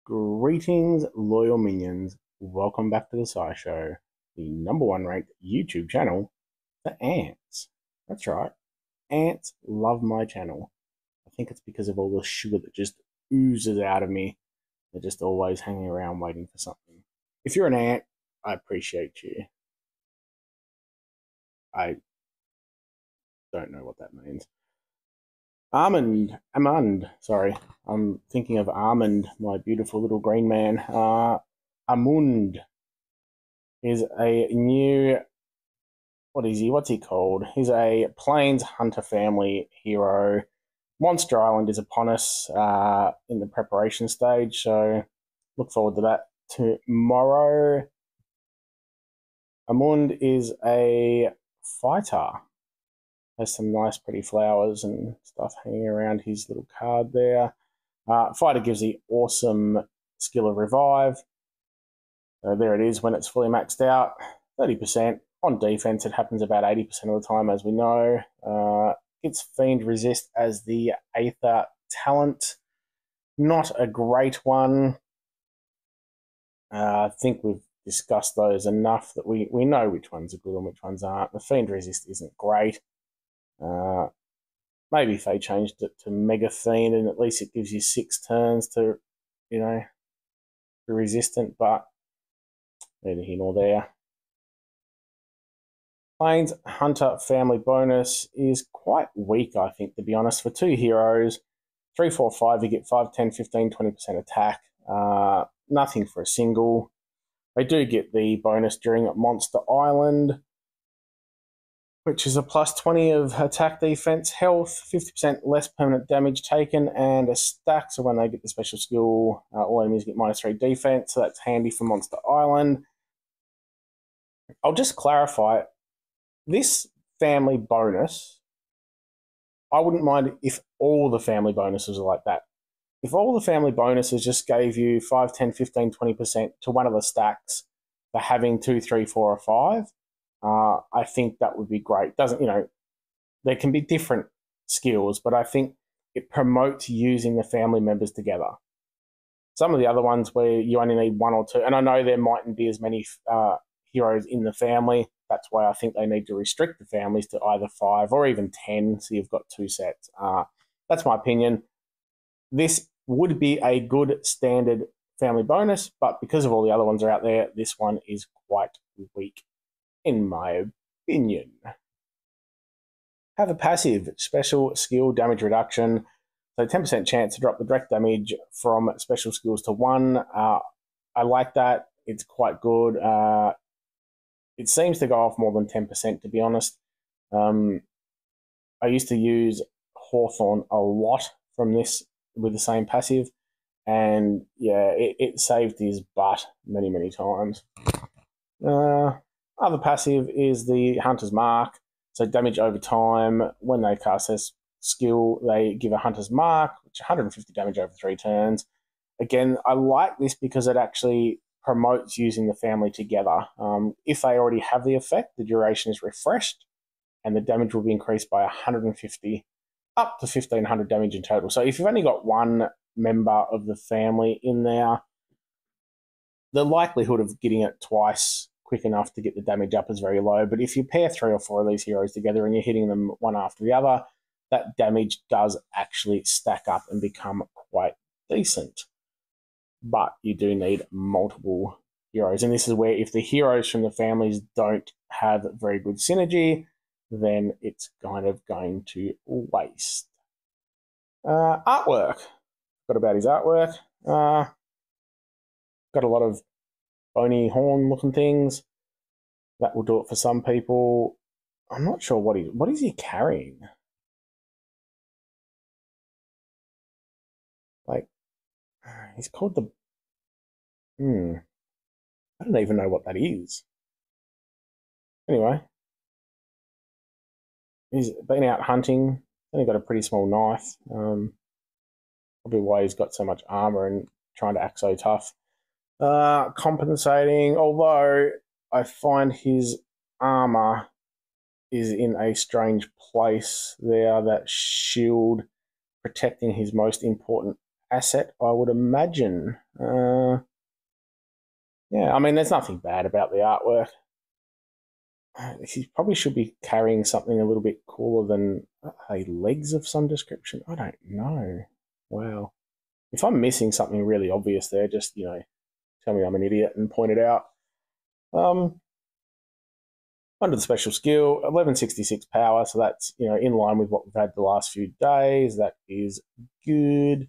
Greetings, loyal minions. Welcome back to the SciShow, the #1 ranked YouTube channel for ants. That's right, ants love my channel. I think it's because of all the sugar that just oozes out of me. They're just always hanging around waiting for something. If you're an ant, I appreciate you. I don't know what that means. Amund, sorry. I'm thinking of Amund, my beautiful little green man. Amund is a new, what is he? What's he called? He's a Plains Hunter family hero. Monster Island is upon us in the preparation stage, so look forward to that tomorrow. Amund is a fighter. Has some nice pretty flowers and stuff hanging around his little card there. Fighter gives the awesome skill of Revive. So there it is when it's fully maxed out. 30%. On defense, it happens about 80% of the time, as we know. Gets Fiend Resist as the Aether talent. Not a great one. I think we've discussed those enough that we know which ones are good and which ones aren't. The Fiend Resist isn't great. Maybe if they changed it to Mega Fiend and at least it gives you 6 turns to, be resistant, but neither here nor there. Plains Hunter family bonus is quite weak, I think, to be honest. For 2 heroes, 3, 4, 5, you get 5, 10, 15, 20% attack. Nothing for a single. They do get the bonus during Monster Island, which is a plus 20 of attack, defense, health, 50% less permanent damage taken, and a stack. So when they get the special skill, all enemies get -3 defense. So that's handy for Monster Island. I'll just clarify, this family bonus, I wouldn't mind if all the family bonuses are like that. If all the family bonuses just gave you 5, 10, 15, 20% to one of the stacks for having 2, 3, 4, or 5, I think that would be great. There can be different skills, but I think it promotes using the family members together. Some of the other ones where you only need 1 or 2, and I know there mightn't be as many heroes in the family. That's why I think they need to restrict the families to either 5 or even 10, so you've got 2 sets. That's my opinion. This would be a good standard family bonus, but because of all the other ones are out there, this one is quite weak, in my opinion. Have a passive, special skill damage reduction. So 10% chance to drop the direct damage from special skills to 1. I like that. It's quite good. It seems to go off more than 10%, to be honest. I used to use Hawthorne a lot from this with the same passive, and yeah, it saved his butt many, many times. Other passive is the Hunter's Mark. So damage over time. When they cast this skill, they give a Hunter's Mark, which is 150 damage over 3 turns. Again, I like this because it actually promotes using the family together. If they already have the effect, the duration is refreshed, and the damage will be increased by 150 up to 1,500 damage in total. So if you've only got 1 member of the family in there, the likelihood of getting it twice quick enough to get the damage up is very low. But if you pair 3 or 4 of these heroes together and you're hitting them one after the other, that damage does actually stack up and become quite decent. But you do need multiple heroes. And this is where if the heroes from the families don't have very good synergy, then it's kind of going to waste. Artwork. Got about his artwork. Got a lot of bony horn looking things. That will do it for some people. I'm not sure what is he carrying? Like, he's called the... I don't even know what that is. Anyway. He's been out hunting. Only got a pretty small knife. Probably why he's got so much armor and trying to act so tough. Compensating, although I find his armor is in a strange place there. That shield protecting his most important asset, I would imagine. Yeah, I mean, there's nothing bad about the artwork. He probably should be carrying something a little bit cooler than legs of some description. I don't know. Wow. If I'm missing something really obvious there, just, tell me I'm an idiot and point it out. Um, Under the special skill, 1166 power, so that's, in line with what we've had the last few days. That is good.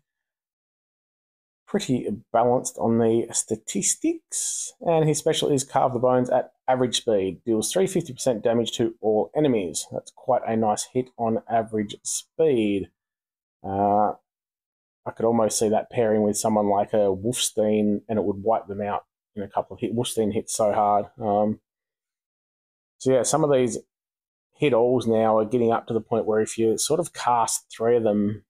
Pretty balanced on the statistics. And his special is Carve the Bones at average speed. Deals 350% damage to all enemies. That's quite a nice hit on average speed. I could almost see that pairing with someone like a Wolfstein, and it would wipe them out in a couple of hits. Wolfstein hits so hard. So yeah, some of these hit alls now are getting up to the point where if you sort of cast 3 of them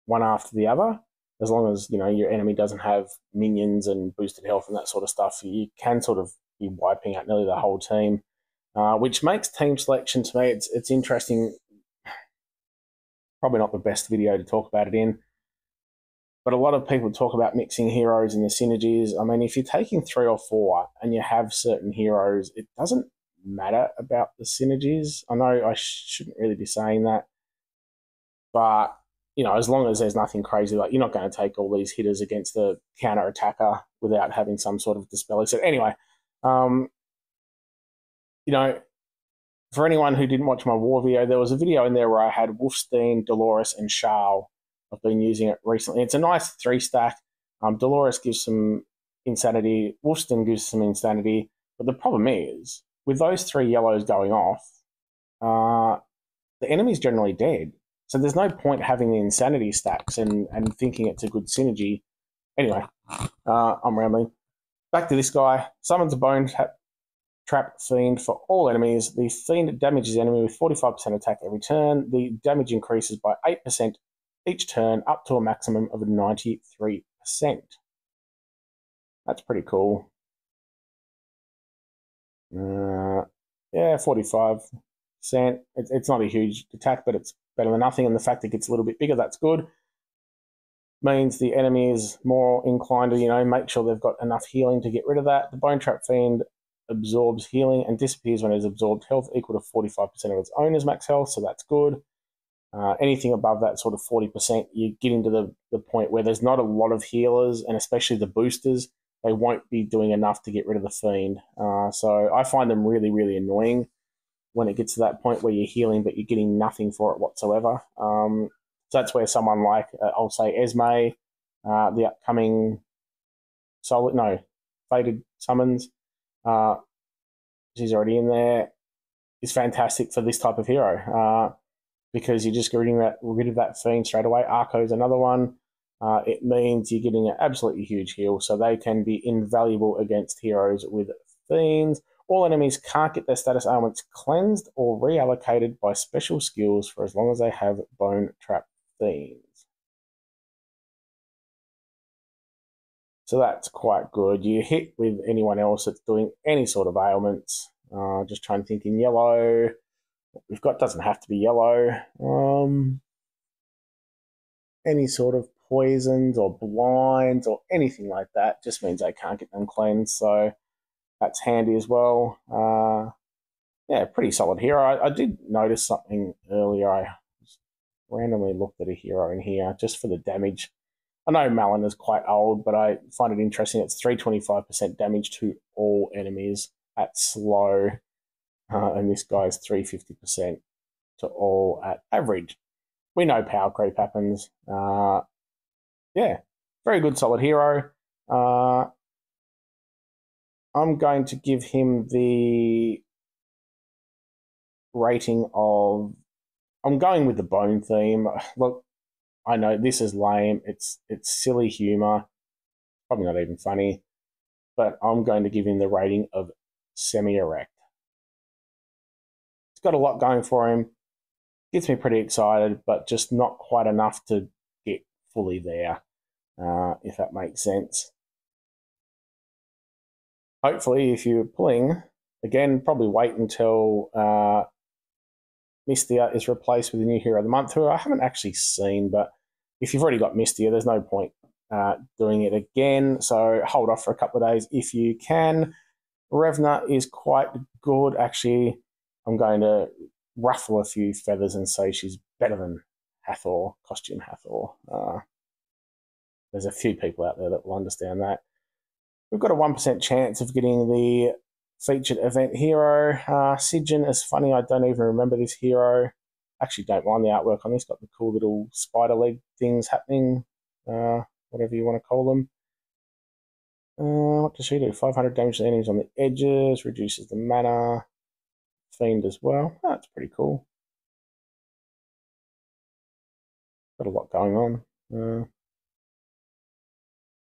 one after the other, as long as your enemy doesn't have minions and boosted health and that sort of stuff, you can sort of be wiping out nearly the whole team, which makes team selection to me it's interesting. Probably not the best video to talk about it in, but a lot of people talk about mixing heroes and the synergies. I mean, if you're taking 3 or 4 and you have certain heroes, it doesn't matter about the synergies. I know I shouldn't really be saying that, but as long as there's nothing crazy, like you're not going to take all these hitters against the counter attacker without having some sort of dispelling. So anyway, for anyone who didn't watch my war video, there was a video in there where I had Wolfstein, Dolores, and Charles. I've been using it recently. It's a nice 3-stack. Dolores gives some insanity. Wolfstein gives some insanity. But the problem is, with those 3 yellows going off, the enemy's generally dead. So there's no point having the insanity stacks and thinking it's a good synergy. Anyway, I'm rambling. Back to this guy. Summons a bone trap fiend for all enemies. The fiend damages the enemy with 45% attack every turn. The damage increases by 8% each turn up to a maximum of 93%. That's pretty cool. Yeah, 45%. It's not a huge attack, but it's better than nothing. And the fact it gets a little bit bigger, that's good. Means the enemy is more inclined to, make sure they've got enough healing to get rid of that. The Bone Trap Fiend absorbs healing and disappears when it has absorbed health equal to 45% of its owner's max health, so that's good. Anything above that sort of 40%, you get into the point where there's not a lot of healers, and especially the boosters, they won't be doing enough to get rid of the Fiend. So I find them really, really annoying when it gets to that point where you're healing but you're getting nothing for it whatsoever. So that's where someone like, I'll say Esme, the upcoming Fated Summons, she's already in there, is fantastic for this type of hero. Because you're just getting rid of that Fiend straight away. Arco's another one. It means you're getting an absolutely huge heal, so they can be invaluable against heroes with Fiends. All enemies can't get their status ailments cleansed or reallocated by special skills for as long as they have Bone Trap Fiends. So that's quite good. You hit with anyone else that's doing any sort of ailments. Just trying to think in yellow. What we've got doesn't have to be yellow. Any sort of poisons or blinds or anything like that just means they can't get them cleansed, so that's handy as well. Yeah, pretty solid hero. I did notice something earlier. I just randomly looked at a hero in here just for the damage. I know Malin is quite old, but I find it interesting. It's 325% damage to all enemies at slow. And this guy's 350% to all at average. We know power creep happens. Yeah, very good, solid hero. I'm going to give him the rating of... I'm going with the bone theme. Look, I know this is lame. It's silly humor. Probably not even funny. But I'm going to give him the rating of semi-erect. Got a lot going for him. Gets me pretty excited, but just not quite enough to get fully there, if that makes sense. Hopefully, if you're pulling, again, probably wait until Mystia is replaced with a new Hero of the Month, who I haven't actually seen, but if you've already got Mystia, there's no point doing it again. So hold off for a couple of days if you can. Revna is quite good. Actually, I'm going to ruffle a few feathers and say she's better than Hathor, costume Hathor. There's a few people out there that will understand that. We've got a 1% chance of getting the featured event hero. Sigyn is funny. I don't even remember this hero. Actually, don't mind the artwork on this. Got the cool little spider leg things happening, whatever you want to call them. What does she do? 500 damage to enemies on the edges, reduces the mana. Fiend as well. Oh, that's pretty cool. Got a lot going on.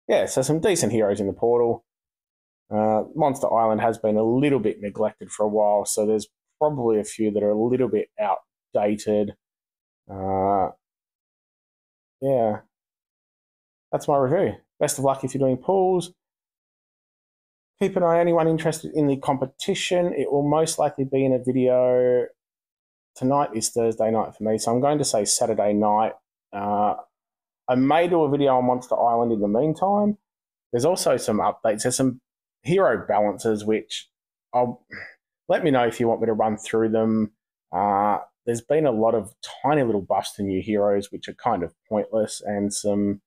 Yeah, so some decent heroes in the portal. Monster Island has been a little bit neglected for a while, so there's probably a few that are a little bit outdated. Yeah, that's my review. Best of luck if you're doing pools. Keep an eye, anyone interested in the competition. It will most likely be in a video. Tonight is Thursday night for me, so I'm going to say Saturday night. I may do a video on Monster Island in the meantime. There's also some updates. There's some hero balances, which I'll let me know if you want me to run through them. There's been a lot of tiny little buffs to new heroes, which are kind of pointless, and some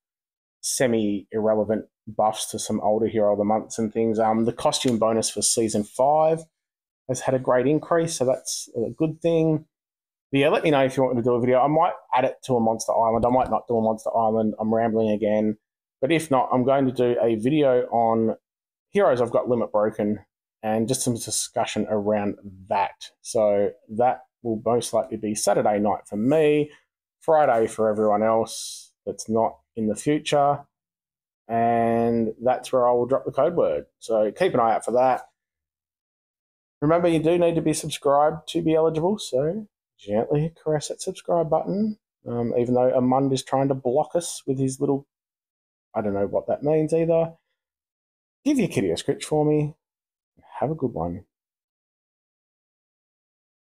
semi-irrelevant buffs to some older hero of the months and things. The costume bonus for season 5 has had a great increase, so that's a good thing. But yeah, let me know if you want me to do a video. I might add it to a Monster Island. I might not do a Monster Island. I'm rambling again. But if not, I'm going to do a video on heroes I've got limit broken and just some discussion around that. So that will most likely be Saturday night for me, Friday for everyone else that's not in the future. And that's where I will drop the code word. So keep an eye out for that. Remember, you do need to be subscribed to be eligible, so gently caress that subscribe button, even though Amund is trying to block us with his little, I don't know what that means either. Give your kitty a scritch for me. Have a good one.